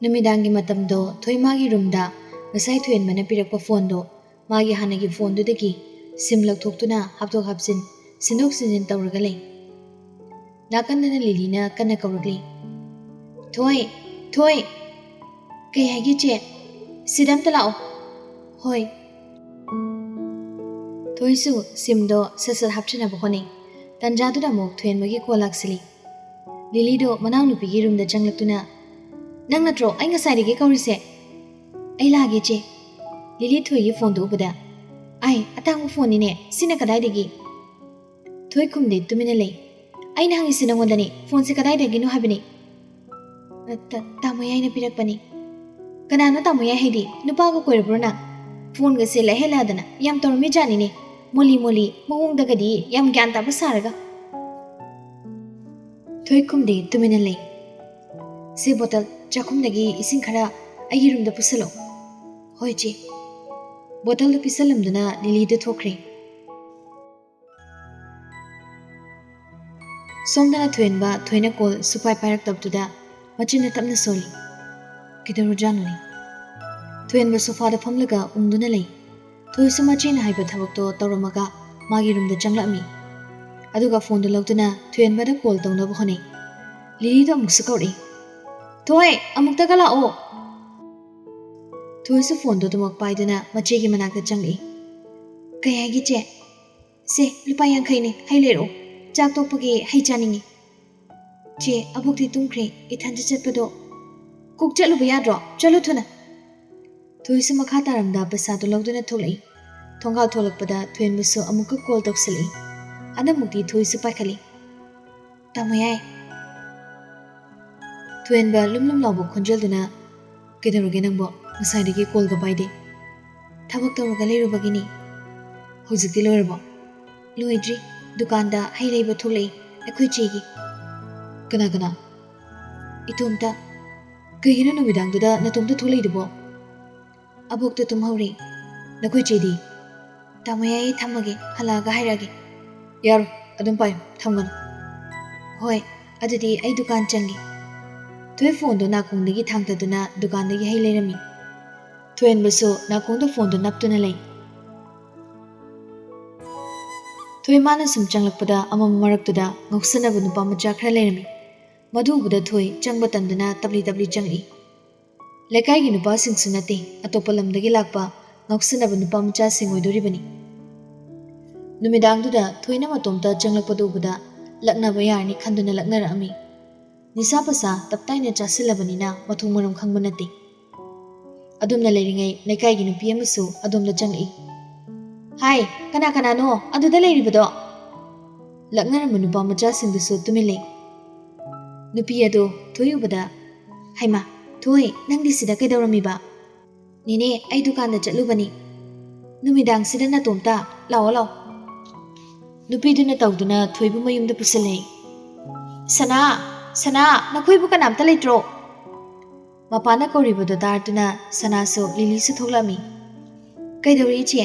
नुमिदांगी मतमदो थोई मागी रूमदा ngasai thuyen mana pirakpa phone do magi hanagi phone do dagi sim lakthokuna hapthok hapsin sinok sinjin tawraga lei nakandana lilina kana kawragli thoi thoi kay hagi che sidam talao hoi thoi su sim do sasar hapchina bhoni tanja du da mok thuyen magi kolak sili lili do manaw nupi gi room da changlaktuna nang natro ai ngasai ri ge kawri se ai lage che lili thoi gi phone do ubada ai atang phone ni ne sina kadai degi thoi kumde tumina lei ai na hangi sina ngondani phone se kadai degi no habini tamoyai na pirak pani kana no tamoyai hedi nupa ko koirabro na phone ga se la hela dana yam tormi jani ne moli moli mawung daga di yam gyan ta basaraga thoi kumde tumina lei se bottle chakum dagi ising khara ai room da pusalo hoi che bottle da pisalam dana lili da thokre somdana thuenba thoina kol supai pairak tabtuda machina tapna soli kidaru januni thuenba sofa da phamlaga ungduna lei thoi samachina haiba thabak to tawramaga magi room da changlami aduga phone da logduna thuenba da call tawna bhone lili da muksa kawri thoi amukta gala o thoi su phone do tumak paiduna mache gi manakta changli kaya gi che se lupa yang khai ne hai lero chak tokpagi hai chaningi che abukti tumkhre ithanja chatpado kuk chalu bayadro chalu thuna thoi su makha taramda pasa do logduna tholai thonga tholakpada thuen busu amuka call toksili ana mukti thoi su pakhali tamoyai thuen ba lumlum labu khonjal duna kedaruge nangbo ngasai dagi call ga baide thabak tawraga leiru bagini hojikti loirbo loidri dukanda hai leiba tholei akhoi chegi kana kana itomta kayina numidang duda natomta tholei dubo abokta tumhauri nakhoi chedi tamoyai thamage halaga hairage yar adum pai thamgan hoi adudi ai dukan changi thoi phone do nakung dagi thangta duna dukan dagi hai leirami thoen baso nakung do phone do naptuna lei thoi mana sum changlakpada amam maraktuda ngoksana bu nupa macha khra leirami madu buda thoi changba tandana tabli tabli changli lekai gi nupa sing sunati atopalam dagi lakpa ngoksana bu nupa macha sing oidori bani numidang duda thoina matomta changlakpadu buda lakna bayarni khanduna lakna rami nisa pasa taptaina chasilabani mathung maram khangbanati adumna leiringai lekai gi nupi amasu adumda changli hai kana kana no aduda leiribado lakna manupa macha singdusu tumilei nupi ado thoyubada haima thoi nangdi sida kaidawrami ba nine ai dukan da chatlubani numidang sida na tomta lao lao nupi duna tawduna thoibu mayumda pusalei sana sana nakhoibu kanamta leitro mapana kauribado dartuna sana so lili su thoklami kaidawri che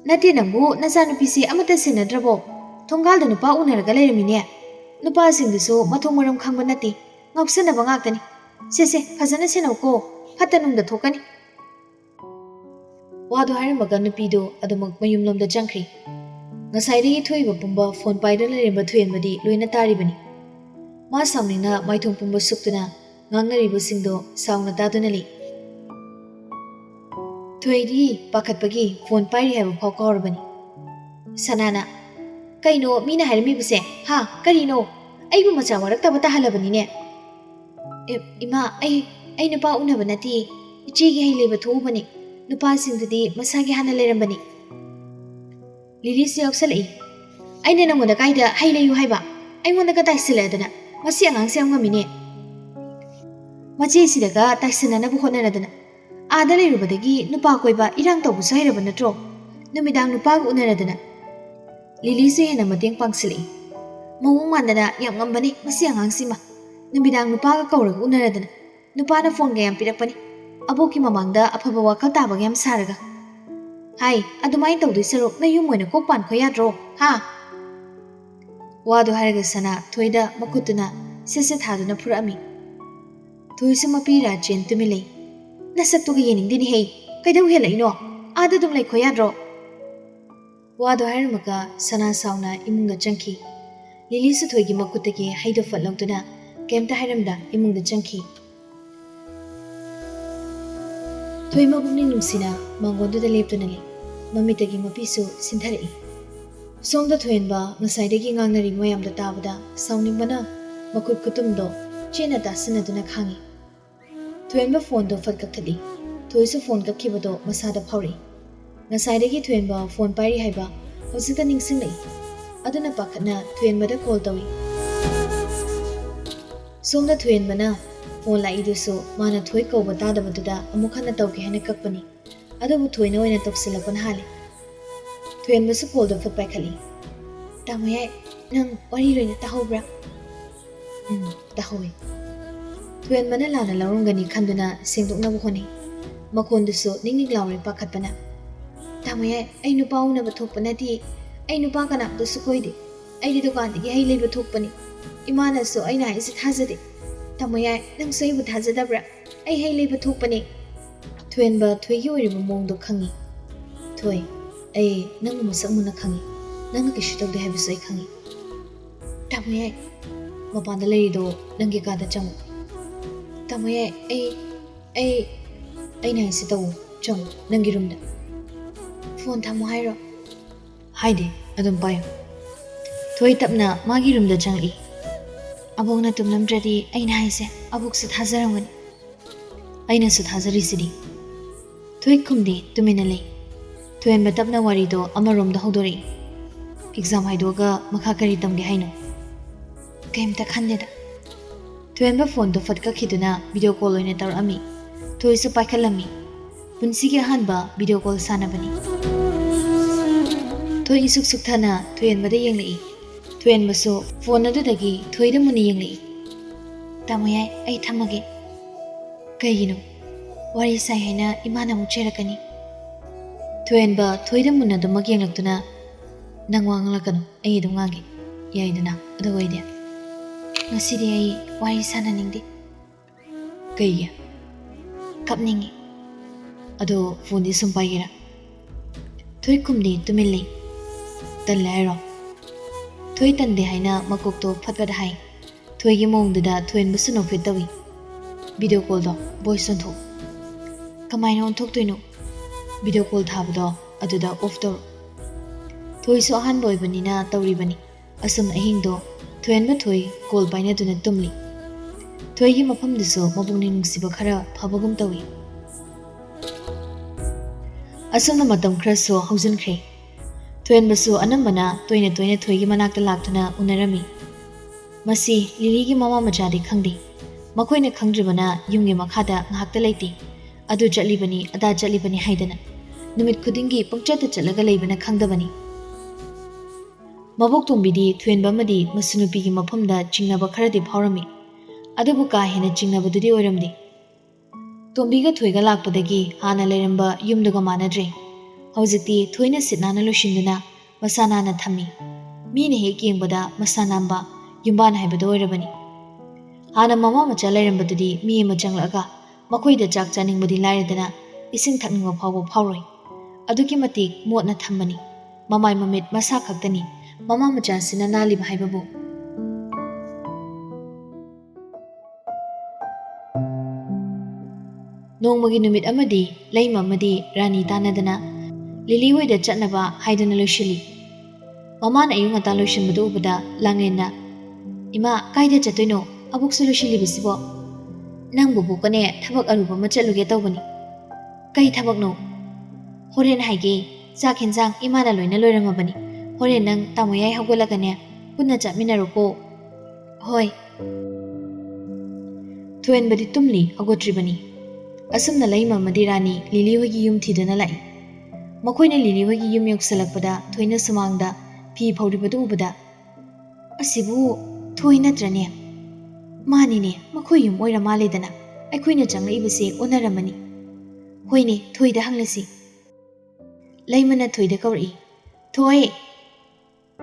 nati nambu nasa nupi si amata sinadrabo thongal da nupa unaraga leiramine nupa singdusu mathong maram khangba nati ngoksana ba ngaktani se phajana senauko phatanung da thokani wadu hairamaga nupi do adumak mayumlomda changkhri ngasai ri thoiba pumba phone paida lerimba thuenbadi loina taribani ma samnina maithong pumba suktuna ngangnariba singdo saungna taduna li thoiri pakhatpagi phone pairi haiba phau kaurabani sanana kaino mina hairmi buse ha karino aibu macha warak taba tahalabani ne ima ai nupa unaba nati ichigi hai leba thobani nupa singdadi masagi hana lerambani lili se yaksalai aina nangoda kaida hai leyu haiba aingonda ka taisiladana masi angang se ngamine machi sidaga taisinana bu honaradana ada leirubadagi nupa koiba irang tawbu sairaba natro numidang nupa gu unaradana lili se hena mateng pangsili mawung mandana yam ngambani masi angang sima numidang nupa ga kauraga unaradana nupa na phone ga yam pirakpani aboki mamangda afaba wakal taba yam saraga hai adumai tawdui saruk na yum moina kokpan khoyadro ha wadu haraga sana thoida makutuna sese thaduna phurami ꯊꯣꯏꯁꯨ ꯃꯄꯤꯔꯥ ꯆꯦꯟ ꯇꯨꯃꯤꯟ ꯂꯩ ꯅꯁꯛꯇꯨꯒ ꯌꯦꯡꯅꯤꯡꯗꯦꯅꯦꯍꯦ ꯀꯩꯗꯧ ꯍꯦꯜꯂꯛꯏꯅꯣ ꯑꯥꯗ ꯑꯗꯨꯝ ꯂꯩꯈꯣ ꯌꯥꯗ꯭ꯔꯣ ꯋꯥꯗꯣ ꯍꯥꯏꯔꯝꯃꯒ ꯁꯅꯥ ꯁꯥꯎꯅ ꯏꯃꯨꯡꯗ ꯆꯪꯈꯤ ꯂꯤꯂꯤꯁꯨ ꯊꯣꯏꯒꯤ ꯃꯈꯨꯠꯇꯒꯤ ꯍꯩꯗꯣ ꯐꯠꯂꯧꯗꯨꯅ ꯀꯩꯝꯇ ꯍꯥꯏꯔꯝꯗ ꯏꯃꯨꯡꯗ ꯆꯪꯈꯤ ꯊꯣꯏ ꯃꯕꯨꯛꯅꯤꯡ ꯅꯨꯡꯁꯤꯅ ꯃꯥꯡꯒꯣꯟꯗꯨꯗ ꯂꯦꯞꯇꯨꯅ ꯂꯩ ꯃꯃꯤꯠꯇꯒꯤ ꯃꯄꯤꯁꯨ ꯁꯤꯟꯊꯔꯛꯏ ꯁꯣꯝꯗ ꯊꯣꯏꯍꯟꯕ ꯉꯁꯥꯏꯗꯒꯤ ꯉꯥꯡꯅꯔꯤ ꯃꯌꯥꯝꯗꯣ ꯇꯥꯕꯗ ꯁꯥꯎꯅꯤꯡꯕꯅ ꯃꯈꯨꯠ ꯈꯨꯇꯨꯝꯗꯣ ꯆꯦꯟꯅ ꯇꯥꯁꯤꯟꯅꯗꯨꯅ ꯈꯥꯡꯉꯤ ꯊꯣꯏꯍꯟꯕ ꯐꯣꯟꯗꯣ ꯐꯠ ꯀꯛꯊꯠꯂꯤ ꯊꯣꯏꯁꯨ ꯐꯣꯟ ꯀꯛꯈꯤꯕꯗꯣ ꯃꯁꯥꯗ ꯐꯥꯎꯔꯛꯏ ꯉꯁꯥꯏꯗꯒꯤ ꯊꯣꯏꯍꯟꯕ ꯐꯣꯟ ꯄꯥꯏꯔꯤ ꯍꯥꯏꯕ ꯍꯧꯖꯤꯛꯇ ꯅꯤꯡꯁꯤꯡꯂꯛꯏ ꯑꯗꯨꯅ ꯄꯥꯈꯠꯅ ꯊꯣꯏꯍꯟꯕꯗ ꯀꯣꯜ ꯇꯧꯏ ꯁꯣꯝꯗ ꯊꯣꯏꯍꯟꯕꯅ ꯐꯣꯟ ꯂꯥꯛꯏꯗꯨꯁꯨ ꯃꯥꯅ ꯊꯣꯏ ꯀꯧꯕ ꯇꯥꯗꯕꯗꯨꯗ ꯑꯃꯨꯛ ꯍꯟꯅ ꯇꯧꯒꯦ ꯍꯥꯏꯅ ꯀꯛꯄꯅꯤ ꯑꯗꯨꯕꯨ ꯊꯣꯏꯅ ꯑꯣꯏꯅ ꯇꯧꯁꯤꯜꯂꯛꯄꯅ ꯍꯥꯜꯂꯤ ꯊꯣꯏꯍꯟꯕꯁꯨ ꯀꯣꯜꯗꯣ ꯐꯠ ꯄꯥꯏꯈꯠꯂꯤ ꯇꯥꯃꯣꯌꯥꯏ ꯅꯪ ꯋꯥꯔꯤ ꯂꯣꯏꯅ ꯇꯥꯍꯧꯕ꯭ꯔꯥ ꯇꯥꯍꯧꯏ ꯊꯣꯏꯍꯟꯕꯅ ꯂꯥꯟꯅ ꯂꯧꯔꯝꯒꯅꯤ ꯈꯟꯗꯨꯅ ꯁꯦꯡꯗꯣꯛꯅꯕ ꯍꯣꯠꯅꯩ ꯃꯈꯣꯟꯗꯨꯁꯨ ꯅꯤꯛ ꯂꯥꯎꯔꯦ ꯄꯥꯈꯠꯄꯅ ꯇꯥꯃꯣꯌꯥꯏ ꯑꯩ ꯅꯨꯄꯥ ꯎꯅꯕ ꯊꯣꯛꯄ ꯅꯠꯇꯦ ꯑꯩ ꯅꯨꯄꯥ ꯀꯅꯥꯝꯇꯁꯨ ꯀꯣꯏꯗꯦ ꯑꯩꯗꯤ ꯗꯨꯀꯥꯟꯗꯒꯤ ꯍꯩ ꯂꯩꯕ ꯊꯣꯛꯄꯅꯤ ꯏꯃꯥꯅꯁꯨ ꯑꯩꯅ ꯍꯥꯏꯁꯦ ꯊꯥꯖꯗꯦ ꯇꯥꯃꯣꯌꯥꯏ ꯅꯪꯁꯨ ꯑꯩꯕꯨ ꯊꯥꯖꯗꯕ꯭ꯔꯥ ꯑꯩ ꯍꯩ ꯂꯩꯕ ꯊꯣꯛꯄꯅꯤ ꯊꯣꯏꯍꯟꯕ ꯊꯣꯏꯒꯤ ꯑꯣꯏꯔꯤꯕ ꯃꯑꯣꯡꯗꯣ ꯈꯪꯉꯤ ꯊꯣꯏ ꯑꯩ ꯅꯪꯕꯨ ꯃꯁꯛ ꯃꯨꯟꯅ ꯈꯪꯉꯤ ꯅꯪꯅ ꯀꯩꯁꯨ ꯇꯧꯗꯦ ꯍꯥꯏꯕꯁꯨ ꯑꯩ ꯈꯪꯉꯤ ꯇꯥꯃꯣꯌꯥꯏ ꯃꯄꯥꯟꯗ ꯂꯩꯔꯤꯗꯣ ꯅꯪꯒꯤ ꯀꯥꯗ ꯆꯪꯉꯨ ꯇꯥꯃꯣꯌꯥꯏ ꯑꯩꯅ ꯍꯥꯏꯁꯦ ꯇꯧ ꯆꯪꯉꯨ ꯅꯪꯒꯤ ꯔꯨꯝꯗ ꯐꯣꯟ ꯊꯝꯃꯣ ꯍꯥꯏꯔꯣ ꯍꯥꯏꯗꯦ ꯑꯗꯨꯝ ꯄꯥꯏꯌꯨ ꯊꯣꯏ ꯇꯞꯅ ꯃꯥꯒꯤ ꯔꯨꯝꯗ ꯆꯪꯉꯛꯏ ꯑꯕꯣꯛꯅ ꯇꯨꯝꯂꯝꯗ꯭ꯔꯗꯤ ꯑꯩꯅ ꯍꯥꯏꯁꯦ ꯑꯕꯣꯛꯁꯨ ꯊꯥꯖꯔꯝꯒꯅꯤ ꯑꯩꯅꯁꯨ ꯊꯥꯖꯔꯤꯁꯤꯗꯤ ꯊꯣꯏ ꯈꯨꯝꯗꯦ ꯇꯨꯃꯤꯟꯅ ꯂꯩ ꯊꯣꯏꯍꯟꯕ ꯇꯞꯅ ꯋꯥꯔꯤꯗꯣ ꯑꯃꯔꯣꯝꯗ ꯍꯧꯗꯣꯔꯛꯏ ꯑꯦꯛꯖꯥꯝ ꯍꯥꯏꯗꯣꯛꯑꯒ ꯃꯈꯥ ꯀꯔꯤ ꯇꯝꯒꯦ ꯍꯥꯏꯅꯣ ꯀꯩꯝꯇ ꯈꯟꯗꯦꯗ ꯊꯣꯏꯍꯟꯕ ꯐꯣꯟꯗꯣ ꯐꯠ ꯀꯛꯈꯤꯗꯨꯅ ꯚꯤꯗꯤꯑꯣ ꯀꯣꯜ ꯑꯣꯏꯅ ꯇꯧꯔꯛꯑꯝꯃꯤ ꯊꯣꯏꯁꯨ ꯄꯥꯏꯈꯠꯂꯝꯃꯤ ꯄꯨꯟꯁꯤꯒꯤ ꯑꯍꯥꯟꯕ ꯚꯤꯗꯤꯑꯣ ꯀꯣꯜ ꯁꯥꯟꯅꯕꯅꯤ ꯊꯣꯏ ꯏꯁꯨꯛ ꯁꯨꯛꯊꯅ ꯊꯣꯏꯍꯟꯕꯗ ꯌꯦꯡꯂꯛꯏ ꯊꯣꯏꯍꯟꯕꯁꯨ ꯐꯣꯟ ꯑꯗꯨꯗꯒꯤ ꯊꯣꯏꯗ ꯃꯨꯟꯅ ꯌꯦꯡꯂꯛꯏ ꯇꯥꯃꯣꯌꯥꯏ ꯑꯩ ꯊꯝꯃꯒꯦ ꯀꯩꯒꯤꯅꯣ ꯋꯥꯔꯤ ꯁꯥꯏ ꯍꯥꯏꯅ ꯏꯃꯥꯅ ꯑꯃꯨꯛ ꯆꯩꯔꯛꯀꯅꯤ ꯊꯣꯏꯍꯟꯕ ꯊꯣꯏꯗ ꯃꯨꯟꯅ ꯑꯗꯨꯃꯛ ꯌꯦꯡꯂꯛꯇꯨꯅ ꯅꯪ ꯋꯥ ꯉꯥꯡꯂꯛꯀꯅꯨ ꯑꯩ ꯑꯗꯨꯝ ꯉꯥꯡꯒꯦ ꯌꯥꯏꯗꯅ ꯑꯗꯨ ꯑꯣꯏꯗꯤ ꯉꯁꯤꯗꯤ ꯑꯩ ꯋꯥꯔꯤ ꯁꯥꯟꯅꯅꯤꯡꯗꯦ ꯀꯩꯒꯤ ꯀꯞꯅꯤꯡꯉꯤ ꯑꯗꯣ ꯐꯣꯟꯗꯤ ꯁꯨꯝ ꯄꯥꯏꯒꯦꯔꯥ ꯊꯣꯏ ꯈꯨꯝꯗꯦ ꯇꯨꯃꯤꯟ ꯂꯩ ꯇꯜꯂꯦ ꯍꯥꯏꯔꯣ ꯊꯣꯏ ꯇꯟꯗꯦ ꯍꯥꯏꯅ ꯃꯀꯣꯛꯇꯣ ꯐꯠ ꯍꯥꯏ ꯊꯣꯏꯒꯤ ꯃꯑꯣꯡꯗꯨꯗ ꯊꯣꯏꯍꯟꯕꯁꯨ ꯅꯣꯛꯐꯦꯠ ꯇꯧꯏ ꯚꯤꯗꯤꯑꯣ ꯀꯣꯜꯗꯣ ꯚꯣꯏꯁ ꯑꯣꯟꯊꯣꯛ ꯀꯃꯥꯏꯅ ꯑꯣꯟꯊꯣꯛꯇꯣꯏꯅꯣ ꯚꯤꯗꯤꯑꯣ ꯀꯣꯜ ꯊꯥꯕꯗꯣ ꯑꯗꯨꯗ ꯑꯣꯐ ꯇꯧꯔꯣ ꯊꯣꯏꯁꯨ ꯑꯍꯥꯟꯕ ꯑꯣꯏꯕꯅꯤꯅ ꯇꯧꯔꯤꯕꯅꯤ ꯑꯁꯨꯝ ꯑꯍꯤꯡꯗꯣ ꯊꯣꯏꯍꯟꯕ ꯊꯣꯏ ꯀꯣꯜ ꯄꯥꯏꯅꯗꯨꯅ ꯇꯨꯝꯂꯤ ꯊꯣꯏꯒꯤ ꯃꯐꯝꯗꯨꯁꯨ ꯃꯕꯨꯛꯅꯤꯡ ꯅꯨꯡꯁꯤꯕ ꯈꯔ ꯐꯕꯒꯨꯝ ꯇꯧꯏ ꯑꯁꯨꯝꯅ ꯃꯇꯝ ꯈꯔꯁꯨ ꯍꯧꯖꯤꯟꯈ꯭ꯔꯦ ꯊꯣꯏꯍꯟꯕꯁꯨ ꯑꯅꯝꯕꯅ ꯇꯣꯏꯅ ꯊꯣꯏꯒꯤ ꯃꯅꯥꯛꯇ ꯂꯥꯛꯇꯨꯅ ꯎꯅꯔꯝꯃꯤ ꯃꯁꯤ ꯂꯤꯂꯤꯒꯤ ꯃꯃꯥ ꯃꯆꯥꯗꯤ ꯈꯪꯗꯦ ꯃꯈꯣꯏꯅ ꯈꯪꯗ꯭ꯔꯤꯕꯅ ꯌꯨꯝꯒꯤ ꯃꯈꯥꯗ ꯉꯥꯏꯍꯥꯛꯇ ꯂꯩꯇꯦ ꯑꯗꯨ ꯆꯠꯂꯤꯕꯅꯤ ꯑꯗꯥ ꯆꯠꯂꯤꯕꯅꯤ ꯍꯥꯏꯗꯅ ꯅꯨꯃꯤꯠ ꯈꯨꯗꯤꯡꯒꯤ ꯄꯪꯆꯠꯇ ꯆꯠꯂꯒ ꯂꯩꯕꯅ ꯈꯪꯗꯕꯅꯤ ꯃꯕꯣꯛꯇꯣꯝꯕꯤꯗꯤ ꯊꯣꯏꯍꯟꯕ ꯑꯃꯗꯤ ꯃꯁꯨ ꯅꯨꯄꯤꯒꯤ ꯃꯐꯝꯗ ꯆꯤꯡꯅꯕ ꯈꯔꯗꯤ ꯐꯥꯎꯔꯝꯃꯤ ꯑꯗꯨꯕꯨ ꯀꯥ ꯍꯦꯟꯅ ꯆꯤꯡꯅꯕꯗꯨꯗꯤ ꯑꯣꯏꯔꯝꯗꯦ ꯇꯣꯝꯕꯤꯒ ꯊꯣꯏꯒ ꯂꯥꯛꯄꯗꯒꯤ ꯍꯥꯟꯅ ꯂꯩꯔꯝꯕ ꯌꯨꯝꯗꯨꯒ ꯃꯥꯟꯅꯗ꯭ꯔꯦ ꯍꯧꯖꯤꯛꯇꯤ ꯊꯣꯏꯅ ꯁꯤꯠ ꯅꯥꯟꯅ ꯂꯣꯏꯁꯤꯟꯗꯨꯅ ꯃꯁꯥ ꯅꯥꯟꯅ ꯊꯝꯃꯤ ꯃꯤꯅ ꯍꯦꯛ ꯌꯦꯡꯕꯗ ꯃꯁꯥ ꯅꯥꯟꯕ ꯌꯨꯝꯕꯥꯟ ꯍꯥꯏꯕꯗꯣ ꯑꯣꯏꯔꯕꯅꯤ ꯍꯥꯟꯅ ꯃꯃꯥ ꯃꯆꯥ ꯂꯩꯔꯝꯕꯗꯨꯗꯤ ꯃꯤ ꯑꯃ ꯆꯪꯂꯛꯑꯒ ꯃꯈꯣꯏꯗ ꯆꯥꯛ ꯆꯥꯅꯤꯡꯕꯗꯤ ꯂꯥꯏꯔꯗꯅ ꯏꯁꯤꯡ ꯊꯛꯅꯤꯡꯕ ꯐꯥꯎꯕ ꯐꯥꯎꯔꯣꯏ ꯑꯗꯨꯛꯀꯤ ꯃꯇꯤꯛ ꯃꯣꯠꯅ ꯊꯝꯕꯅꯤ ꯃꯃꯥꯏ ꯃꯃꯤꯠ ꯃꯁꯥ ꯈꯛꯇꯅꯤ ꯃꯃꯥ ꯃꯆꯥꯁꯤꯅ ꯅꯥꯜꯂꯤꯕ ꯍꯥꯏꯕꯕꯨ ꯅꯣꯡꯃꯒꯤ ꯅꯨꯃꯤꯠ ꯑꯃꯗꯤ ꯂꯩꯃ ꯑꯃꯗꯤ ꯔꯥꯅꯤ ꯇꯥꯟꯅꯗꯅ ꯂꯤꯂꯤ ꯍꯣꯏꯗ ꯆꯠꯅꯕ ꯍꯥꯏꯗꯨꯅ ꯂꯣꯏꯁꯤꯜꯂꯤ ꯃꯃꯥꯅ ꯑꯌꯨꯛ ꯉꯟꯇꯥ ꯂꯣꯏꯁꯤꯟꯕꯗꯨ ꯎꯕꯗ ꯂꯥꯡꯂꯦꯟꯅ ꯏꯃꯥ ꯀꯥꯏꯗ ꯆꯠꯇꯣꯏꯅꯣ ꯑꯕꯣꯛꯁꯨ ꯂꯣꯏꯁꯤꯜꯂꯤꯕꯁꯤꯕꯣ ꯅꯪꯕꯨ ꯕꯣꯛꯀꯅꯦ ꯊꯕꯛ ꯑꯔꯨꯕ ꯑꯃ ꯆꯠꯂꯨꯒꯦ ꯇꯧꯕꯅꯤ ꯀꯩ ꯊꯕꯛꯅꯣ ꯍꯣꯔꯦꯟ ꯍꯥꯏꯒꯦ ꯆꯥꯛ ꯌꯦꯟꯖꯥꯡ ꯏꯃꯥꯅ ꯂꯣꯏꯅ ꯂꯣꯏꯔꯝꯃꯕꯅꯤ ꯍꯣꯔꯦꯟ ꯅꯪ ꯇꯥꯃꯣꯌꯥꯏ ꯍꯧꯒꯠꯂꯒꯅꯦ ꯄꯨꯟꯅ ꯆꯠꯃꯤꯟꯅꯔꯣꯀꯣ ꯍꯣꯏ ꯊꯣꯏꯍꯟꯕꯗꯤ ꯇꯨꯝꯂꯤ ꯍꯧꯒꯠꯇ꯭ꯔꯤꯕꯅꯤ ꯑꯁꯨꯝꯅ ꯂꯩꯃ ꯑꯃꯗꯤ ꯔꯥꯅꯤ ꯂꯤꯂꯤ ꯍꯣꯏꯒꯤ ꯌꯨꯝ ꯊꯤꯗꯨꯅ ꯂꯥꯛꯏ ꯃꯈꯣꯏꯅ ꯂꯤꯂꯤ ꯍꯣꯏꯒꯤ ꯌꯨꯝ ꯌꯧꯁꯤꯜꯂꯛꯄꯗ ꯊꯣꯏꯅ ꯁꯨꯃꯥꯡꯗ ꯐꯤ ꯐꯧꯔꯤꯕꯗꯨ ꯎꯕꯗ ꯑꯁꯤꯕꯨ ꯊꯣꯏ ꯅꯠꯇ꯭ꯔꯅꯦ ꯃꯥꯅꯤꯅꯦ ꯃꯈꯣꯏ ꯌꯨꯝ ꯑꯣꯏꯔ ꯃꯥꯜꯂꯦꯗꯅ ꯑꯩꯈꯣꯏꯅ ꯆꯪꯂꯛꯏꯕꯁꯦ ꯑꯣꯟꯅꯔꯝꯃꯅꯤ ꯍꯣꯏꯅꯦ ꯊꯣꯏꯗ ꯍꯪꯂꯁꯤ ꯂꯩꯃꯅ ꯊꯣꯏꯗ ꯀꯧꯔꯛꯏ ꯊꯣꯏ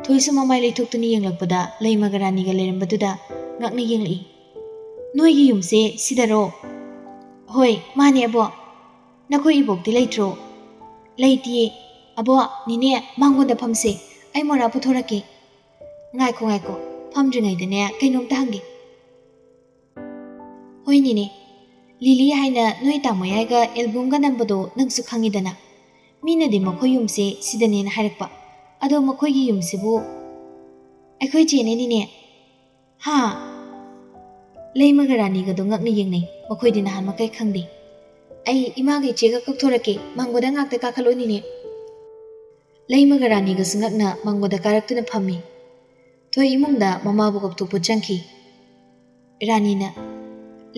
ꯊꯣꯏꯁꯨ ꯃꯃꯥꯏ ꯂꯩꯊꯣꯛꯇꯨꯅ ꯌꯦꯡꯂꯛꯄꯗ ꯂꯩꯃꯒ ꯔꯥꯅꯤꯒ ꯂꯩꯔꯝꯕꯗꯨꯗ ꯉꯛꯅ ꯌꯦꯡꯂꯛꯏ ꯅꯣꯏꯒꯤ ꯌꯨꯝꯁꯦ ꯁꯤꯗꯔꯣ? ꯍꯣꯏ ꯃꯥꯅꯦ ꯑꯕꯣ꯫ ꯅꯈꯣꯏ ꯏꯕꯣꯛꯇꯤ ꯂꯩꯇ꯭ꯔꯣ? ꯂꯩꯇꯤꯌꯦ꯫ ꯑꯕꯣ ꯅꯤꯅꯦ ꯃꯥꯡꯒꯣꯟꯗ ꯐꯝꯁꯦ, ꯑꯩ ꯃꯣꯔꯥ ꯄꯨꯊꯣꯔꯛꯀꯦ꯫ ꯉꯥꯏꯈꯣ ꯐꯝꯗ꯭ꯔꯤꯉꯩꯗꯅꯦ ꯀꯩꯅꯣꯝꯇ ꯍꯪꯒꯦ꯫ ꯍꯣꯏ ꯅꯤꯅꯦ, ꯂꯤꯂꯤ ꯍꯥꯏꯅ ꯅꯣꯏ ꯇꯥꯃꯣꯌꯥꯏꯒ ꯑꯦꯜꯕꯝꯒ ꯅꯝꯕꯗꯣ ꯅꯪꯁꯨ ꯈꯪꯉꯤꯗꯅ꯫ ꯃꯤꯅꯗꯤ ꯃꯈꯣꯏ ꯌꯨꯝꯁꯦ ꯁꯤꯗꯅꯦꯅ ꯍꯥꯏꯔꯛꯄ, ꯑꯗꯣ ꯃꯈꯣꯏꯒꯤ ꯌꯨꯝꯁꯤꯕꯨ? ꯑꯩꯈꯣꯏ ꯆꯦꯅꯦ ꯅꯤꯅꯦ꯫ ꯍꯥ? ꯂꯩꯃꯒ ꯔꯥꯅꯤꯒꯗꯣ ꯉꯛꯅ ꯌꯦꯡꯅꯩ, ꯃꯈꯣꯏꯗꯤ ꯅꯍꯥꯟ ꯃꯈꯩ ꯈꯪꯗꯦ꯫ ꯑꯩ ꯏꯃꯥꯒ ꯏꯆꯦꯒ ꯀꯧꯊꯣꯔꯛꯀꯦ, ꯃꯥꯡꯒꯣꯟꯗ ꯉꯥꯛꯇ ꯀꯥꯈꯠꯂꯣ ꯅꯤꯅꯦ꯫ ꯂꯩꯃꯒ ꯔꯥꯅꯤꯒꯁꯨ ꯉꯛꯅ ꯃꯥꯡꯒꯣꯟꯗ ꯀꯥꯔꯛꯇꯨꯅ ꯐꯝꯃꯤ꯫ ꯊꯣꯏ ꯏꯃꯨꯡꯗ ꯃꯃꯥꯕꯨ ꯀꯧꯊꯣꯛꯄ ꯆꯪꯈꯤ꯫ ꯔꯥꯅꯤꯅ,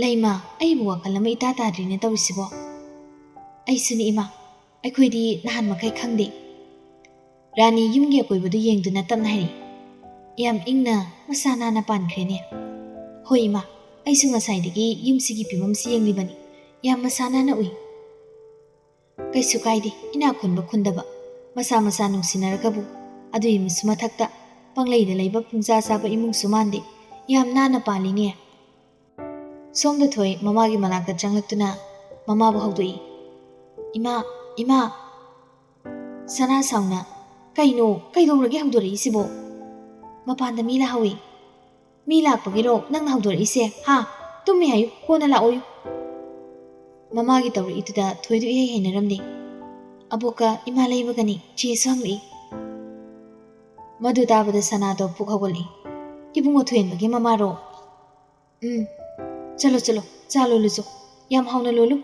ꯂꯩꯃ, ꯑꯩꯕꯨ ꯋꯥꯈꯜ ꯑꯃ ꯏꯇꯥ ꯇꯥꯗ꯭ꯔꯤꯅꯦ ꯇꯧꯔꯤꯁꯤꯕꯣ꯫ ꯑꯩꯁꯨꯅꯤ ꯏꯃꯥ, ꯑꯩꯈꯣꯏꯗꯤ ꯅꯍꯥꯟ ꯃꯈꯩ ꯈꯪꯗꯦ꯫ ꯔꯥꯅꯤ ꯌꯨꯝꯒꯤ ꯑꯀꯣꯏꯕꯗꯨ ꯌꯦꯡꯗꯨꯅ ꯇꯞꯅ ꯍꯥꯏꯔꯤ꯫ ꯌꯥꯝ ꯏꯪꯅ ꯃꯁꯥ ꯅꯥꯟꯅ ꯄꯥꯟꯈ꯭ꯔꯦꯅꯦ꯫ ꯍꯣꯏ ꯏꯃꯥ, ꯑꯩꯁꯨ ꯉꯁꯥꯏꯗꯒꯤ ꯌꯨꯝꯁꯤꯒꯤ ꯐꯤꯕꯝꯁꯤ ꯌꯦꯡꯂꯤꯕꯅꯤ, ꯌꯥꯝ ꯃꯁꯥ ꯅꯥꯟꯅ ꯎꯏ꯫ ꯀꯩꯁꯨ ꯀꯥꯏꯗꯦ, ꯏꯅꯥꯛ ꯈꯨꯟꯕ ꯈꯨꯟꯗꯕ ꯃꯁꯥ ꯅꯨꯡꯁꯤꯅꯔꯒꯕꯨ, ꯑꯗꯨꯒꯤ ꯃꯊꯛꯇ ꯄꯪꯂꯩꯗ ꯂꯩꯕ ꯄꯨꯡꯆꯥ ꯆꯥꯕ ꯏꯃꯨꯡꯁꯨ ꯃꯥꯟꯗꯦ, ꯌꯥꯝ ꯅꯥꯟꯅ ꯄꯥꯜꯂꯤꯅꯦ꯫ ꯁꯣꯝꯗ ꯊꯣꯏ ꯃꯃꯥꯒꯤ ꯃꯅꯥꯛꯇ ꯆꯪꯂꯛꯇꯨꯅ ꯃꯃꯥꯕꯨ ꯍꯧꯗꯣꯛꯏ꯫ ꯏꯃꯥ. ꯁꯅꯥ ꯁꯥꯎꯅ, ꯀꯩꯅꯣ ꯀꯩꯗꯧꯔꯒꯦ ꯍꯧꯗꯣꯔꯛꯏꯁꯤꯕꯣ? ꯃꯄꯥꯟꯗ ꯃꯤ ꯂꯥꯛꯍꯧꯏ꯫ ꯃꯤ ꯂꯥꯛꯄꯒꯤꯔꯣ ꯅꯪꯅ ꯍꯧꯗꯣꯔꯛꯏꯁꯦ? ꯍꯥ? ꯇꯨꯝꯃꯤ ꯍꯥꯏꯌꯨ, ꯀꯣꯟꯅ ꯂꯥꯛꯑꯣꯌꯨ꯫ ꯃꯃꯥꯒꯤ ꯇꯧꯔꯛꯏꯗꯨꯗ ꯊꯣꯏꯗꯨ ꯏꯍꯩ ꯍꯩꯅꯔꯝꯗꯦ꯫ ꯑꯕꯣꯛꯀ ꯏꯃꯥ ꯂꯩꯃꯒꯅꯤ, ꯆꯦꯁꯨ ꯍꯪꯂꯛꯏ꯫ ꯃꯗꯨ ꯇꯥꯕꯗ ꯁꯅꯥꯗꯣ ꯄꯨꯛ ꯍꯧꯒꯠꯂꯤ꯫ ꯏꯕꯨꯡꯉꯣ ꯊꯣꯏꯍꯟꯕꯒꯤ ꯃꯃꯥꯔꯣ? ꯆꯠꯂꯣ ꯆꯥ ꯂꯣꯜꯂꯨꯆꯣ, ꯌꯥꯝ ꯍꯥꯎꯅ ꯂꯣꯜꯂꯨ꯫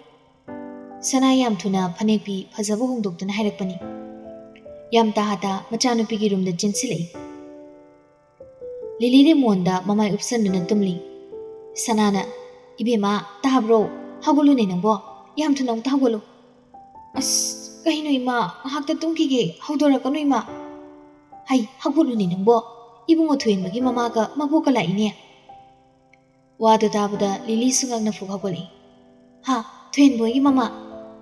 ꯁꯅꯥ ꯌꯥꯝ ꯊꯨꯅ ꯐꯅꯦꯛ ꯐꯤ ꯐꯖꯕ ꯍꯣꯡꯗꯣꯛꯇꯨꯅ ꯍꯥꯏꯔꯛꯄꯅꯤ꯫ ꯌꯥꯝ ꯇꯥ ꯃꯆꯥꯅꯨꯄꯤꯒꯤ ꯔꯨꯝꯗ ꯆꯦꯟꯁꯤꯜꯂꯛꯏ꯫ ꯂꯤꯂꯤꯗꯤ ꯃꯣꯟꯗ ꯃꯃꯥꯏ ꯎꯞꯁꯟꯗꯨꯅ ꯇꯨꯝꯂꯤ꯫ ꯁꯅꯥꯅ, ꯏꯕꯦꯝꯃ ꯇꯥꯕ꯭ꯔꯣ? ꯍꯧꯒꯠꯂꯨꯅꯦ ꯅꯪꯕꯣ, ꯌꯥꯝ ꯊꯨꯅ ꯑꯃꯨꯛꯇ ꯍꯧꯒꯠꯂꯨ꯫ ꯑꯁ ꯀꯩꯅꯣ ꯏꯃꯥ, ꯉꯥꯏꯍꯥꯛꯇ ꯇꯨꯝꯈꯤꯒꯦ, ꯍꯧꯗꯣꯔꯛꯀꯅꯨ ꯏꯃꯥ꯫ ꯍꯩ ꯍꯧꯒꯠꯂꯨꯅꯦ ꯅꯪꯕꯣ, ꯏꯕꯨꯡꯉꯣ ꯊꯣꯏꯍꯟꯕꯒꯤ ꯃꯃꯥꯒ ꯃꯕꯣꯛꯀ ꯂꯥꯛꯏꯅꯦ꯫ ꯋꯥꯗꯨ ꯇꯥꯕꯗ ꯂꯤꯂꯤꯁꯨ ꯉꯛꯅ ꯐꯨꯛ ꯍꯧꯒꯠꯂꯤ꯫ ꯍꯥ, ꯊꯣꯏꯍꯟꯕꯒꯤ ꯃꯃꯥ?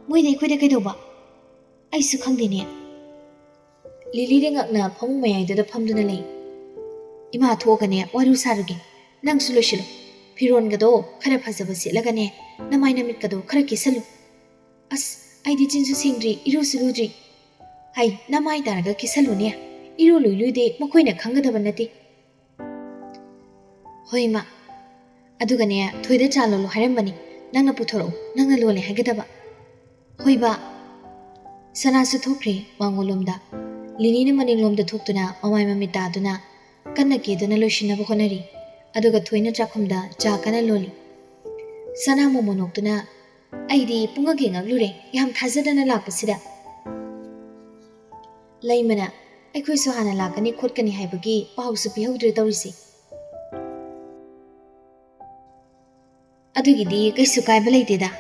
ꯃꯣꯏꯗꯤ ꯑꯩꯈꯣꯏꯗ ꯀꯩꯗꯧꯕ? ꯑꯩꯁꯨ ꯈꯪꯗꯦꯅꯦ꯫ ꯂꯤꯂꯤꯗꯤ ꯉꯛꯅ ꯐꯃꯨꯡ ꯃꯌꯥꯏꯗꯨꯗ ꯐꯝꯗꯨꯅ ꯂꯩ꯫ ꯏꯃꯥ ꯊꯣꯛꯑꯒꯅꯦ ꯋꯥꯔꯨ ꯁꯥꯔꯨꯒꯦ, ꯅꯪꯁꯨ ꯂꯣꯏꯁꯤꯜꯂꯨ꯫ ꯐꯤꯔꯣꯟꯒꯗꯣ ꯈꯔ ꯐꯖꯕ ꯁꯦꯠꯂꯒꯅꯦ, ꯅꯃꯥꯏ ꯅꯃꯤꯠꯀꯗꯣ ꯈꯔ ꯀꯦꯁꯜꯂꯨ꯫ ꯑꯁ ꯑꯩꯗꯤ ꯆꯤꯟꯁꯨ ꯁꯦꯡꯗ꯭ꯔꯤ, ꯏꯔꯨꯁꯨ ꯂꯨꯗ꯭ꯔꯤ꯫ ꯍꯩ, ꯅꯃꯥꯏ ꯇꯥꯔꯒ ꯀꯦꯁꯜꯂꯨꯅꯦ, ꯏꯔꯨ ꯂꯨꯏꯗꯦ ꯃꯈꯣꯏꯅ ꯈꯪꯒꯗꯕ ꯅꯠꯇꯦ꯫ ꯍꯣꯏ ꯏꯃꯥ, ꯑꯗꯨꯒꯅꯦ ꯊꯣꯏꯗ ꯆꯥ ꯂꯣꯜꯂꯨ ꯍꯥꯏꯔꯝꯕꯅꯤ, ꯅꯪꯅ ꯄꯨꯊꯣꯔꯛꯎ, ꯅꯪꯅ ꯂꯣꯜꯂꯦ ꯍꯥꯏꯒꯗꯕ꯫ ꯍꯣꯏ ꯕꯥ꯫ ꯁꯅꯥꯁꯨ ꯊꯣꯛꯈ꯭ꯔꯦ ꯃꯥꯡꯒꯣꯜꯂꯣꯝꯗ꯫ ꯂꯤꯂꯤꯅ ꯃꯅꯤꯡꯂꯣꯝꯗ ꯊꯣꯛꯇꯨꯅ ꯃꯃꯥꯏ ꯃꯃꯤꯠ ꯇꯥꯗꯨꯅ ꯀꯟꯅ ꯀꯦꯗꯨꯅ ꯂꯣꯏꯁꯤꯟꯅꯕ ꯍꯣꯠꯅꯔꯤ, ꯑꯗꯨꯒ ꯊꯣꯏꯅ ꯆꯥꯛꯈꯨꯝꯗ ꯆꯥ ꯀꯟꯅ ꯂꯣꯜꯂꯤ꯫ ꯁꯅꯥ ꯃꯣꯃꯣ ꯅꯣꯛꯇꯨꯅ, ꯑꯩꯗꯤ ꯄꯨꯡꯉꯛꯀꯤ ꯉꯛꯂꯨꯔꯦ, ꯌꯥꯝ ꯊꯥꯖꯗꯅ ꯂꯥꯛꯄꯁꯤꯗ꯫ ꯂꯩꯃꯅ, ꯑꯩꯈꯣꯏꯁꯨ ꯍꯥꯟꯅ ꯂꯥꯛꯀꯅꯤ ꯈꯣꯠꯀꯅꯤ ꯍꯥꯏꯕꯒꯤ ꯄꯥꯎꯁꯨ ꯄꯤꯍꯧꯗ꯭ꯔꯦ ꯇꯧꯔꯤꯁꯤ꯫ ꯑꯗꯨꯒꯤꯗꯤ ꯀꯩꯁꯨ ꯀꯥꯏꯕ ꯂꯩꯇꯦꯗ꯫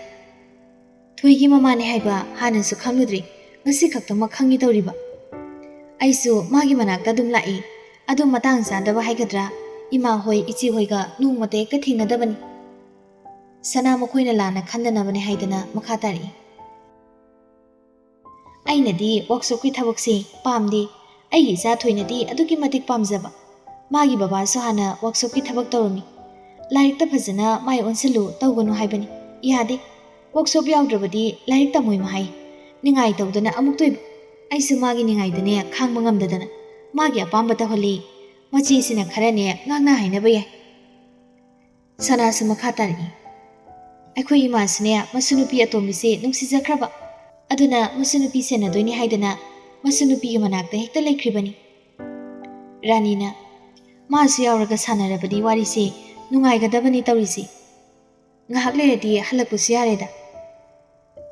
ꯊꯣꯏꯒꯤ ꯃꯃꯥꯅꯦ ꯍꯥꯏꯕ ꯍꯥꯟꯅꯁꯨ ꯈꯪꯂꯨꯗ꯭ꯔꯤ, ꯉꯁꯤ ꯈꯛꯇꯃꯛ ꯈꯪꯉꯤ ꯇꯧꯔꯤꯕ꯫ ꯑꯩꯁꯨ ꯃꯥꯒꯤ ꯃꯅꯥꯛꯇ ꯑꯗꯨꯝ ꯂꯥꯛꯏ, ꯑꯗꯨ ꯃꯇꯥꯡ ꯆꯥꯗꯕ ꯍꯥꯏꯒꯗ꯭ꯔꯥ, ꯏꯃꯥ ꯍꯣꯏ ꯏꯆꯦ ꯍꯣꯏꯒ ꯅꯣꯡꯃꯇ ꯍꯦꯛꯇ ꯊꯦꯡꯅꯗꯕꯅꯤ꯫ ꯁꯅꯥ ꯃꯈꯣꯏꯅ ꯂꯥꯟꯅ ꯈꯟꯗꯅꯕꯅꯦ ꯍꯥꯏꯗꯅ ꯃꯈꯥ ꯇꯥꯔꯛꯏ꯫ ꯑꯩꯅꯗꯤ ꯋꯥꯛꯁꯣꯞꯀꯤ ꯊꯕꯛꯁꯦ ꯄꯥꯝꯗꯦ, ꯑꯩꯒꯤ ꯏꯆꯥ ꯊꯣꯏꯅꯗꯤ ꯑꯗꯨꯛꯀꯤ ꯃꯇꯤꯛ ꯄꯥꯝꯖꯕ꯫ ꯃꯥꯒꯤ ꯕꯕꯥꯁꯨ ꯍꯥꯟꯅ ꯋꯥꯛꯁꯣꯞꯀꯤ ꯊꯕꯛ ꯇꯧꯔꯝꯃꯤ, ꯂꯥꯏꯔꯤꯛꯇ ꯐꯖꯅ ꯃꯥꯏ ꯑꯣꯟꯁꯤꯜꯂꯨ ꯇꯧꯒꯅꯨ ꯍꯥꯏꯕꯅꯤ, ꯌꯥꯗꯦ꯫ ꯋꯥꯛꯁꯣꯞ ꯌꯥꯎꯗ꯭ꯔꯕꯗꯤ ꯂꯥꯏꯔꯤꯛ ꯇꯝꯃꯣꯏ ꯍꯥꯏ, ꯅꯤꯡꯉꯥꯏ ꯇꯧꯗꯅ ꯑꯃꯨꯛꯇꯣꯏꯕ꯫ ꯑꯩꯁꯨ ꯃꯥꯒꯤ ꯅꯤꯡꯉꯥꯏꯗꯨꯅꯦ ꯈꯥꯡꯕ ꯉꯝꯗꯗꯅ ꯃꯥꯒꯤ ꯑꯄꯥꯝꯕ ꯇꯧꯍꯜꯂꯤ, ꯃꯆꯦꯁꯤꯅ ꯈꯔꯅꯦ ꯉꯥꯡꯅ ꯍꯥꯏꯅꯕ ꯌꯥꯏ꯫ ꯁꯅꯥꯁꯨ ꯃꯈꯥ ꯇꯥꯔꯛꯏ꯫ ꯑꯩꯈꯣꯏ ꯏꯃꯥꯁꯨꯅꯦ ꯃꯁꯨ ꯅꯨꯄꯤ ꯑꯇꯣꯝꯕꯤꯁꯦ ꯅꯨꯡꯁꯤꯖꯈ꯭ꯔꯕ, ꯑꯗꯨꯅ ꯃꯁꯨ ꯅꯨꯄꯤ ꯁꯦꯟꯅꯗꯣꯏꯅꯤ ꯍꯥꯏꯗꯅ ꯃꯁꯨ ꯅꯨꯄꯤꯒꯤ ꯃꯅꯥꯛꯇ ꯍꯦꯛꯇ ꯂꯩꯈ꯭ꯔꯤꯕꯅꯤ꯫ ꯔꯥꯅꯤꯅ, ꯃꯥꯁꯨ ꯌꯥꯎꯔꯒ ꯁꯥꯟꯅꯔꯕꯗꯤ ꯋꯥꯔꯤꯁꯦ ꯅꯨꯡꯉꯥꯏꯒꯗꯕꯅꯤ ꯇꯧꯔꯤꯁꯤ, ꯉꯥꯏꯍꯥꯛ ꯂꯩꯔꯗꯤ ꯍꯜꯂꯛꯄꯁꯨ ꯌꯥꯔꯦꯗ꯫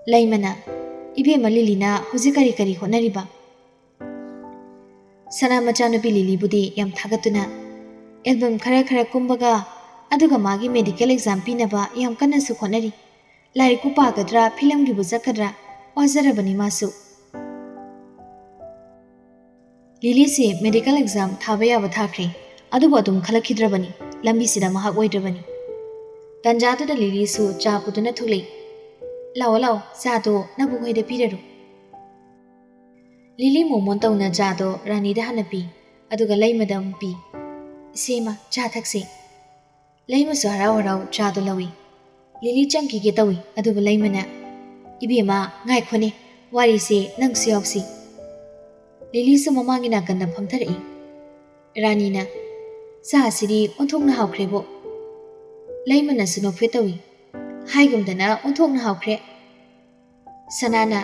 ꯂꯩꯃꯅ, ꯏꯕꯦꯝꯃ ꯂꯤꯂꯤꯅ ꯍꯧꯖꯤꯛ ꯀꯔꯤ ꯍꯣꯠꯅꯔꯤꯕ? ꯁꯅꯥ ꯃꯆꯥꯅꯨꯄꯤ ꯂꯤꯂꯤꯕꯨꯗꯤ ꯌꯥꯝ ꯊꯥꯒꯠꯇꯨꯅ, ꯑꯦꯜꯕꯝ ꯈꯔ ꯀꯨꯝꯕꯒ, ꯑꯗꯨꯒ ꯃꯥꯒꯤ ꯃꯦꯗꯤꯀꯦꯜ ꯑꯦꯛꯖꯥꯝ ꯄꯤꯅꯕ ꯌꯥꯝ ꯀꯟꯅꯁꯨ ꯍꯣꯠꯅꯔꯤ꯫ ꯂꯥꯏꯔꯤꯛꯄꯨ ꯄꯥꯒꯗ꯭ꯔꯥ, ꯐꯤꯂꯝꯒꯤꯕꯨ ꯆꯠꯀꯗ꯭ꯔꯥ, ꯋꯥꯖꯔꯕꯅꯤ ꯃꯥꯁꯨ꯫ ꯂꯤꯂꯤꯁꯤ ꯃꯦꯗꯤꯀꯦꯜ ꯑꯦꯛꯖꯥꯝ ꯊꯥꯕ ꯌꯥꯕ ꯊꯥꯈ꯭ꯔꯦ, ꯑꯗꯨꯕꯨ ꯑꯗꯨꯝ ꯈꯜꯂꯛꯈꯤꯗ꯭ꯔꯕꯅꯤ, ꯂꯝꯕꯤꯁꯤꯗ ꯃꯍꯥꯛ ꯑꯣꯏꯗ꯭ꯔꯕꯅꯤ꯫ ꯇꯟꯖꯥꯗꯨꯗ ꯂꯤꯂꯤꯁꯨ ꯆꯥ ꯄꯨꯗꯨꯅ ꯊꯣꯛꯂꯛꯏ꯫ ꯂꯥꯛꯑꯣ, ꯆꯥꯗꯣ ꯅꯕꯨꯡ ꯍꯣꯏꯗ ꯄꯤꯔꯔꯣ꯫ ꯂꯤꯂꯤ ꯃꯣꯃꯣꯟ ꯇꯧꯅ ꯆꯥꯗꯣ ꯔꯥꯅꯤꯗ ꯍꯥꯟꯅ ꯄꯤ, ꯑꯗꯨꯒ ꯂꯩꯃꯗ ꯑꯃꯨꯛ ꯄꯤ꯫ ꯏꯆꯦꯃ, ꯆꯥ ꯊꯛꯁꯦ꯫ ꯂꯩꯃꯁꯨ ꯍꯔꯥꯎ ꯍꯔꯥꯎ ꯆꯥꯗꯣ ꯂꯧꯏ꯫ ꯂꯤꯂꯤ ꯆꯪꯈꯤꯒꯦ ꯇꯧꯏ ꯑꯗꯨꯕꯨ ꯂꯩꯃꯅ "ꯏꯕꯦꯝꯃ ꯉꯥꯏꯈꯣꯅꯦ, ꯋꯥꯔꯤꯁꯦ ꯅꯪꯁꯨ ꯌꯥꯎꯁꯤ." ꯂꯤꯂꯤꯁꯨ ꯃꯃꯥꯡꯒꯤ ꯅꯥꯀꯟꯗ ꯐꯝꯊꯔꯛꯏ꯫ ꯔꯥꯅꯤꯅ "ꯆꯥꯁꯤꯗꯤ ꯑꯣꯟꯊꯣꯛꯅ ꯍꯥꯎꯈ꯭ꯔꯦꯕꯣ." ꯂꯩꯃꯅꯁꯨ ꯅꯣꯛꯐꯦꯠ ꯇꯧꯏ꯫ "ꯍꯥꯏꯒꯨꯝꯗꯅ ꯑꯣꯟꯊꯣꯛꯅ ꯍꯥꯎꯈ꯭ꯔꯦ." ꯁꯅꯥꯅ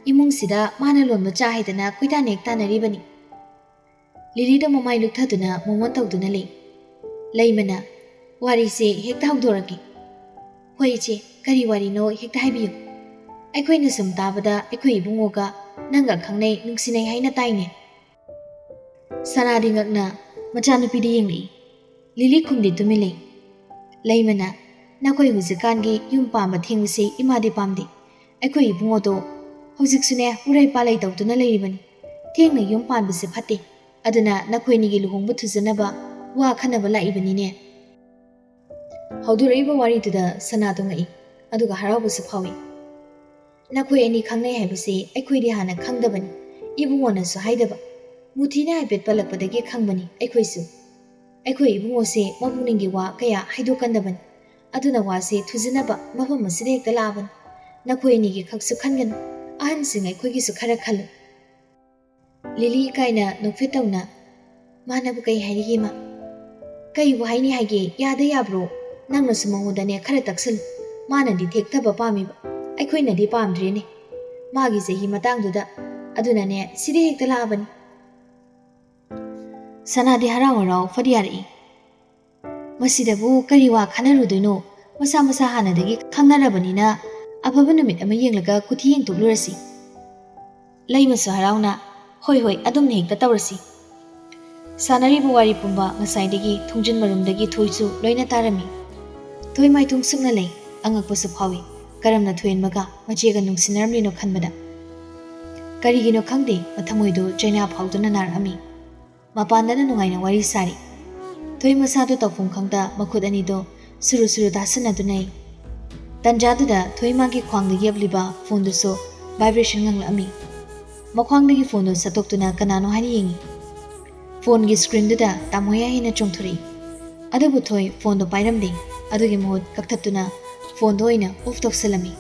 "ꯏꯃꯨꯡꯁꯤꯗ ꯃꯥꯅ ꯂꯣꯟꯕ ꯆꯥ ꯍꯩꯗꯅ ꯀꯣꯏꯇꯥꯟ ꯍꯦꯛ ꯇꯥꯟꯅꯔꯤꯕꯅꯤ." ꯂꯤꯂꯤꯗ ꯃꯃꯥꯏ ꯂꯨꯞꯊꯗꯨꯅ ꯃꯣꯃꯣꯟ ꯇꯧꯗꯨꯅ ꯂꯩ꯫ ꯂꯩꯃꯅ "ꯋꯥꯔꯤꯁꯦ ꯍꯦꯛꯇ ꯍꯧꯗꯣꯔꯛꯀꯦ." "ꯍꯣꯏ ꯏꯆꯦ, ꯀꯔꯤ ꯋꯥꯔꯤꯅꯣ ꯍꯦꯛꯇ ꯍꯥꯏꯕꯤꯌꯨ. ꯑꯩꯈꯣꯏꯅ ꯁꯨꯝ ꯇꯥꯕꯗ ꯑꯩꯈꯣꯏ ꯏꯕꯨꯡꯉꯣꯒ ꯅꯪꯒ ꯈꯪꯅꯩ ꯅꯨꯡꯁꯤꯅꯩ ꯍꯥꯏꯅ ꯇꯥꯏꯅꯦ." ꯁꯅꯥꯗꯤ ꯉꯛꯅ ꯃꯆꯥꯅꯨꯄꯤꯗ ꯌꯦꯡꯂꯛꯏ꯫ ꯂꯤꯂꯤ ꯈꯨꯝꯗꯤ ꯇꯨꯃꯤꯟ ꯂꯩ꯫ ꯂꯩꯃꯅ "ꯅꯈꯣꯏ ꯍꯧꯖꯤꯛꯀꯥꯟꯒꯤ ꯌꯨꯝ ꯄꯥꯟꯕ ꯊꯦꯡꯕꯁꯤ ꯏꯃꯥꯗꯤ ꯄꯥꯝꯗꯦ. ꯑꯩꯈꯣꯏ ꯏꯕꯨꯡꯉꯣꯗꯣ ꯍꯧꯖꯤꯛꯁꯨꯅꯦ ꯎꯔꯩ ꯄꯥꯂꯩ ꯇꯧꯗꯨꯅ ꯂꯩꯔꯤꯕꯅꯤ. ꯊꯦꯡꯅ ꯌꯨꯝ ꯄꯥꯟꯕꯁꯦ ꯐꯠꯇꯦ. ꯑꯗꯨꯅ ꯅꯈꯣꯏꯅꯤꯒꯤ ꯂꯨꯍꯣꯡꯕ ꯊꯨꯖꯅꯕ ꯋꯥ ꯈꯟꯅꯕ ꯂꯥꯛꯏꯕꯅꯤꯅꯦ." ꯍꯧꯗꯣꯔꯛꯏꯕ ꯋꯥꯔꯤꯗꯨꯗ ꯁꯅꯥꯗꯣ ꯉꯛꯏ ꯑꯗꯨꯒ ꯍꯔꯥꯎꯕꯁꯨ ꯐꯥꯎꯏ꯫ "ꯅꯈꯣꯏ ꯑꯅꯤ ꯈꯪꯅꯩ ꯍꯥꯏꯕꯁꯤ ꯑꯩꯈꯣꯏꯗꯤ ꯍꯥꯟꯅ ꯈꯪꯗꯕꯅꯤ. ꯏꯕꯨꯡꯉꯣꯅꯁꯨ ꯍꯥꯏꯗꯕ. ꯃꯨꯊꯤꯅ ꯍꯥꯏꯐꯦꯠ ꯄꯜꯂꯛꯄꯗꯒꯤ ꯈꯪꯕꯅꯤ ꯑꯩꯈꯣꯏꯁꯨ. ꯑꯩꯈꯣꯏ ꯏꯕꯨꯡꯉꯣꯁꯦ ꯃꯄꯨꯛꯅꯤꯡꯒꯤ ꯋꯥ ꯀꯌꯥ ꯍꯥꯏꯗꯣꯛꯀꯟꯗꯕꯅꯤ. ꯑꯗꯨꯅ ꯋꯥꯁꯦ ꯊꯨꯖꯅꯕ ꯃꯐꯝ ꯑꯁꯤꯗ ꯍꯦꯛꯇ ꯂꯥꯛꯑꯕꯅꯤ. ꯅꯈꯣꯏ ꯑꯅꯤꯒꯤ ꯈꯛꯁꯨ ꯈꯟꯒꯅꯨ, ꯑꯍꯟꯁꯤꯡ ꯑꯩꯈꯣꯏꯒꯤꯁꯨ ꯈꯔ ꯈꯜꯂꯨ." ꯂꯤꯂꯤ ꯏꯀꯥꯏꯅ ꯅꯣꯛꯐꯦꯠ ꯇꯧꯅ "ꯃꯥꯅꯕꯨ ꯀꯩ ꯍꯥꯏꯔꯤꯒꯦ ꯃꯥ? ꯀꯩꯕꯨ ꯍꯥꯏꯅꯤ ꯍꯥꯏꯒꯦ, ꯌꯥꯗ ꯌꯥꯕ꯭ꯔꯣ? ꯅꯪꯅꯁꯨ ꯃꯉꯣꯟꯗꯅꯦ ꯈꯔ ꯇꯛꯁꯜꯂꯨ. ꯃꯥꯅꯗꯤ ꯊꯦꯛꯊꯕ ꯄꯥꯝꯃꯤꯕ, ꯑꯩꯈꯣꯏꯅꯗꯤ ꯄꯥꯝꯗ꯭ꯔꯦꯅꯦ. ꯃꯥꯒꯤ ꯆꯍꯤ ꯃꯇꯥꯡꯗꯨꯗ. ꯑꯗꯨꯅꯅꯦ ꯁꯤꯗ ꯍꯦꯛꯇ ꯂꯥꯛꯑꯕꯅꯤ." ꯁꯅꯥꯗꯤ ꯍꯔꯥꯎ ꯍꯔꯥꯎ ꯐꯠ ꯌꯥꯔꯛꯏ꯫ "ꯃꯁꯤꯗꯕꯨ ꯀꯔꯤ ꯋꯥ ꯈꯟꯅꯔꯨꯗꯣꯏꯅꯣ? ꯃꯁꯥ ꯃꯁꯥ ꯍꯥꯟꯅꯗꯒꯤ ꯈꯪꯅꯔꯕꯅꯤꯅ ꯑꯐꯕ ꯅꯨꯃꯤꯠ ꯑꯃ ꯌꯦꯡꯂꯒ ꯀꯨꯊꯤ ꯌꯦꯡꯊꯣꯛꯂꯨꯔꯁꯤ." ꯂꯩꯃꯁꯨ ꯍꯔꯥꯎꯅ "ꯍꯣꯏ ꯍꯣꯏ, ꯑꯗꯨꯝꯅ ꯍꯦꯛꯇ ꯇꯧꯔꯁꯤ." ꯁꯥꯟꯅꯔꯤꯕ ꯋꯥꯔꯤ ꯄꯨꯝꯕ ꯉꯁꯥꯏꯗꯒꯤ ꯊꯣꯡꯖꯤꯟ ꯃꯔꯨꯝꯗꯒꯤ ꯊꯣꯏꯁꯨ ꯂꯣꯏꯅ ꯇꯥꯔꯝꯃꯤ꯫ ꯊꯣꯏ ꯃꯥꯏꯊꯣꯡ ꯁꯨꯛꯅ ꯂꯩ, ꯑꯉꯛꯄꯁꯨ ꯐꯥꯎꯏ꯫ ꯀꯔꯝꯅ ꯊꯣꯏꯟꯕꯒ ꯃꯆꯦꯒ ꯅꯨꯡꯁꯤꯅꯔꯝꯂꯤꯅꯣ ꯈꯟꯕꯗ꯫ ꯀꯔꯤꯒꯤꯅꯣ ꯈꯪꯗꯦ ꯃꯊꯃꯣꯏꯗꯨ ꯆꯩꯅꯥ ꯐꯥꯎꯗꯨꯅ ꯅꯥꯔꯛꯑꯝꯃꯤ꯫ ꯃꯄꯥꯟꯗꯅ ꯅꯨꯡꯉꯥꯏꯅ ꯋꯥꯔꯤ ꯁꯥꯔꯤ꯫ ꯊꯣꯏ ꯃꯁꯥꯗꯣ ꯇꯧꯐꯝ ꯈꯪꯗ ꯃꯈꯨꯠ ꯑꯅꯤꯗꯣ ꯁꯨꯔꯨ ꯁꯨꯔꯨ ꯇꯥꯁꯟꯅꯗꯨꯅ ꯇꯟꯖꯥꯗꯨꯗ ꯊꯣꯏ ꯃꯥꯒꯤ ꯈ꯭ꯋꯥꯡꯗ ꯌꯦꯞꯂꯤꯕ ꯐꯣꯟꯗꯨꯁꯨ ꯚꯥꯏꯕ꯭ꯔꯦꯁꯟ ꯉꯪꯂꯛꯑꯝꯃꯤ꯫ ꯃꯈ꯭ꯋꯥꯡꯗꯒꯤ ꯐꯣꯟꯗꯨ ꯁꯠꯇꯣꯛꯇꯨꯅ ꯀꯅꯥꯅꯣ ꯍꯥꯏꯅ ꯌꯦꯡꯉꯤ꯫ ꯐꯣꯟꯒꯤ ꯁꯀ꯭ꯔꯤꯟꯗꯨꯗ ꯇꯥꯃꯣꯌꯥ ꯍꯦꯟꯅ ꯆꯣꯡꯊꯣꯔꯛꯏ꯫ ꯑꯗꯨꯕꯨ ꯊꯣꯏ ꯐꯣꯟꯗꯣ ꯄꯥꯏꯔꯝꯗꯦ꯫ ꯑꯗꯨꯒꯤ ꯃꯍꯨꯠ ꯀꯛꯊꯠꯇꯨꯅ ꯐꯣꯟꯗꯣ ꯑꯣꯏꯅ ꯑꯣꯐ ꯇꯧꯁꯜꯂꯝꯃꯤ꯫